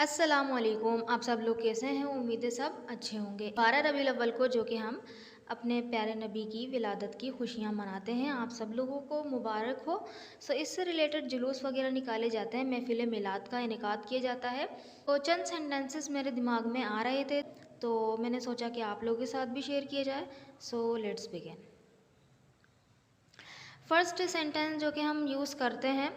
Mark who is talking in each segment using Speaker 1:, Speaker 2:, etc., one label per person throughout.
Speaker 1: अस्सलामुअलैकुम। आप सब लोग कैसे हैं? उम्मीद है सब अच्छे होंगे। 12 रबीउल अव्वल को जो कि हम अपने प्यारे नबी की विलादत की खुशियां मनाते हैं, आप सब लोगों को मुबारक हो। इससे रिलेटेड जुलूस वगैरह निकाले जाते हैं, महफिल मिलाद का इनेकाद किया जाता है। तो चंद सेंटेंसेस मेरे दिमाग में आ रहे थे, तो मैंने सोचा कि आप लोगों के साथ भी शेयर किया जाए। So let's begin. First sentence जो कि हम यूज़ करते हैं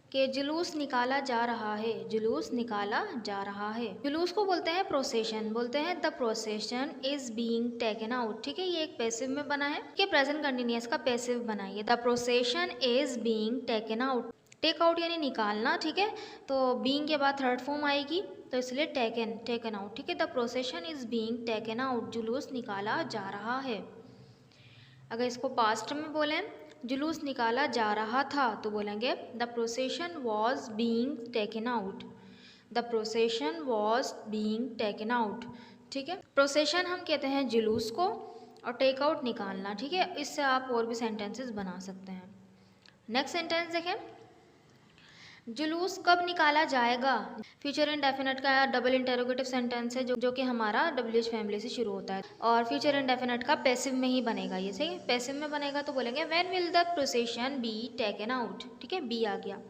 Speaker 1: कि जुलूस निकाला जा रहा है। जुलूस निकाला जा रहा है, जुलूस को बोलते हैं प्रोसेशन, बोलते हैं the procession is being taken out. ठीक है, ये एक पैसिव में बना है कि प्रेजेंट कंटिन्यूअस का पैसिव बनाइए। The procession is being taken out, take out यानी निकालना। ठीक है, तो बीइंग के बाद थर्ड फॉर्म आएगी, तो इसलिए टेकन, टेकन आउट। ठीक है, the procession is being taken out, जुलूस निकाला जा रहा है। अगर इसको पास्ट में बोलें, जुलूस निकाला जा रहा था, तो बोलेंगे the procession was being taken out. The procession was being taken out. ठीक है, प्रोसेशन हम कहते हैं जुलूस को, और टेक आउट निकालना। ठीक है, इससे आप और भी सेंटेंसेस बना सकते हैं। नेक्स्ट सेंटेंस देखें, जुलूस कब निकाला जाएगा। फ्यूचर इंडेफिनिट का डबल इंटेरोगेटिव सेंटेंस है जो कि हमारा WH फैमिली से शुरू होता है, और फ्यूचर इंडेफिनिट का पैसिव में ही बनेगा। ये सही है, पैसिव में बनेगा तो बोलेंगे when will the procession be taken out. ठीक है, बी आ गया।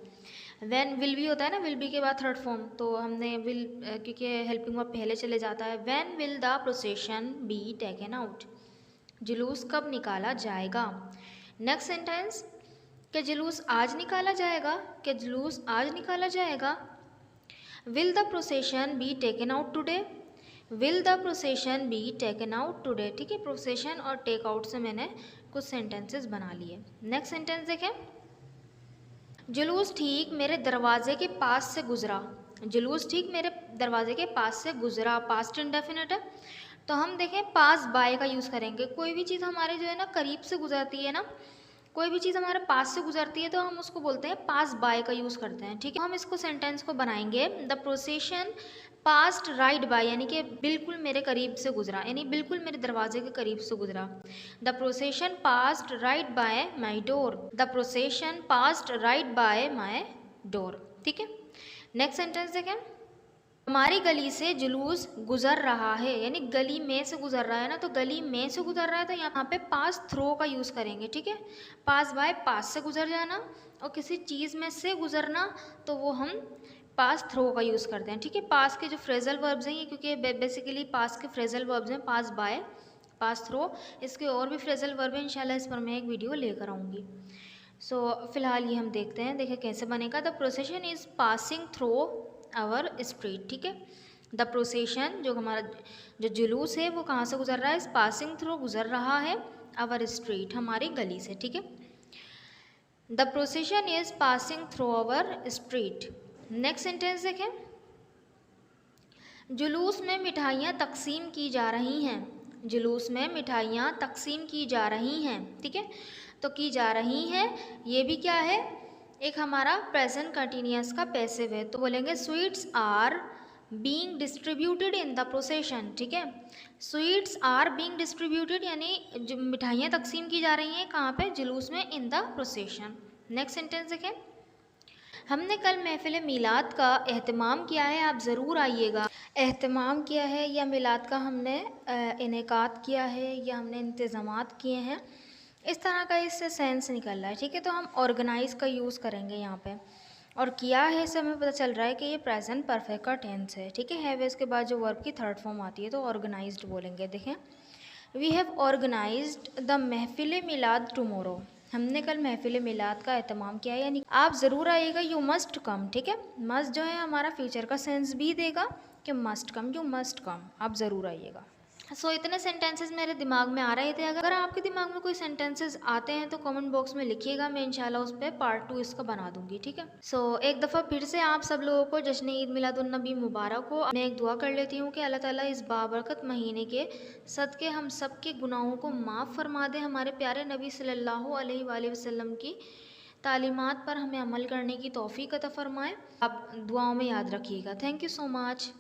Speaker 1: व्हेन विल भी होता है ना, विल बी के बाद थर्ड फॉर्म, तो हमने विल क्योंकि हेल्पिंग वर्ब पहले चले जाता है। When will the procession be taken out, जुलूस कब निकाला जाएगा। नेक्स्ट सेंटेंस, क्या जुलूस आज निकाला जाएगा, क्या जुलूस आज निकाला जाएगा। Will the procession be taken out today, will the procession be taken out today. ठीक है, प्रोसेशन और टेक आउट से मैंने कुछ सेंटेंसेस बना लिए। नेक्स्ट सेंटेंस देखें, जुलूस ठीक मेरे दरवाजे के पास से गुजरा। जुलूस ठीक मेरे दरवाजे के पास से गुजरा, पास्ट इंडेफिनिट है, तो हम देखें पास बाय का यूज़ करेंगे। कोई भी चीज़ हमारे जो है ना करीब से गुजरती है ना, कोई भी चीज़ हमारे पास से गुजरती है, तो हम उसको बोलते हैं पास बाय का यूज़ करते हैं। ठीक है, हम इसको सेंटेंस को बनाएंगे, the procession passed right by, यानी कि बिल्कुल मेरे करीब से गुजरा, यानी बिल्कुल मेरे दरवाजे के करीब से गुजरा। The procession passed right by my door, the procession passed right by my door. ठीक है, नेक्स्ट सेंटेंस देखें, हमारी गली से जुलूस गुजर रहा है, यानी गली में से गुजर रहा है ना, तो गली में से गुजर रहा है, तो यहाँ पे पास थ्रो का यूज़ करेंगे। ठीक है, पास बाय पास से गुजर जाना, और किसी चीज़ में से गुजरना, तो वो हम पास थ्रो का यूज़ करते हैं। ठीक है, पास के जो फ्रेजल वर्ब्स हैं ये, क्योंकि बेसिकली पास के फ्रेजल वर्ब्स हैं, पास बाय, पास थ्रो। इसके और भी फ्रेजल वर्ब हैं, इंशाल्लाह इस पर मैं एक वीडियो लेकर आऊँगी। फिलहाल ये हम देखते हैं, देखें कैसे बनेगा। The procession is passing through our street. ठीक है, द प्रोसेशन जो हमारा जो जुलूस है वो कहाँ से गुजर रहा है, इस पासिंग थ्रू गुजर रहा है आवर स्ट्रीट, हमारी गली से। ठीक है, the procession is passing through our street. Next sentence देखें, जुलूस में मिठाइयाँ तकसीम की जा रही हैं। जुलूस में मिठाइयाँ तकसीम की जा रही हैं। ठीक है, तो की जा रही हैं, ये भी क्या है, एक हमारा प्रेजेंट कंटिन्यूअस का पैसिव है, तो बोलेंगे sweets are being distributed in the procession. ठीक है, स्वीट्स आर बीइंग डिस्ट्रीब्यूटेड, यानी जो मिठाइयाँ तकसीम की जा रही हैं कहाँ पे, जुलूस में, in the procession. Next sentence देखें, हमने कल महफिल मिलाद का एहतमाम किया है, आप ज़रूर आइएगा। एहतमाम किया है या मिलाद का हमने इनेकाद किया है या हमने इंतज़ामात किए हैं, इस तरह का इससे सेंस निकल रहा है। ठीक है, तो हम ऑर्गेनाइज का यूज़ करेंगे यहाँ पे, और किया है इससे हमें पता चल रहा है कि ये प्रेजेंट परफेक्ट का टेंस है। ठीक है, हैव इसके बाद जो वर्ब की थर्ड फॉर्म आती है, तो ऑर्गेनाइज्ड बोलेंगे। देखें, वी हैव ऑर्गेनाइज्ड द महफिल मिलाद टुमारो, हमने कल महफिल मिलाद का एहतमाम किया है, यानी आप ज़रूर आइएगा, यू मस्ट कम। ठीक है, मस्ट जो है हमारा फ्यूचर का सेंस भी देगा कि must come, you must come, आप ज़रूर आइएगा। इतने सेंटेंसेस मेरे दिमाग में आ रहे थे। अगर आपके दिमाग में कोई सेंटेंसेस आते हैं तो कमेंट बॉक्स में लिखिएगा, मैं इंशाल्लाह उस पर पार्ट 2 इसका बना दूंगी। ठीक है, एक दफ़ा फिर से आप सब लोगों को जश्न ईद मिलादुन्नबी मुबारक हो। मैं एक दुआ कर लेती हूँ कि अल्लाह ताला इस बाबरकत महीने के सदके हम सब के गुनाहों को माफ़ फरमा दे, हमारे प्यारे नबी सल्लल्लाहु अलैहि वसल्लम की तालीमात पर हमें अमल करने की तौफीक अता फरमाए। आप दुआओं में याद रखिएगा। Thank you so much.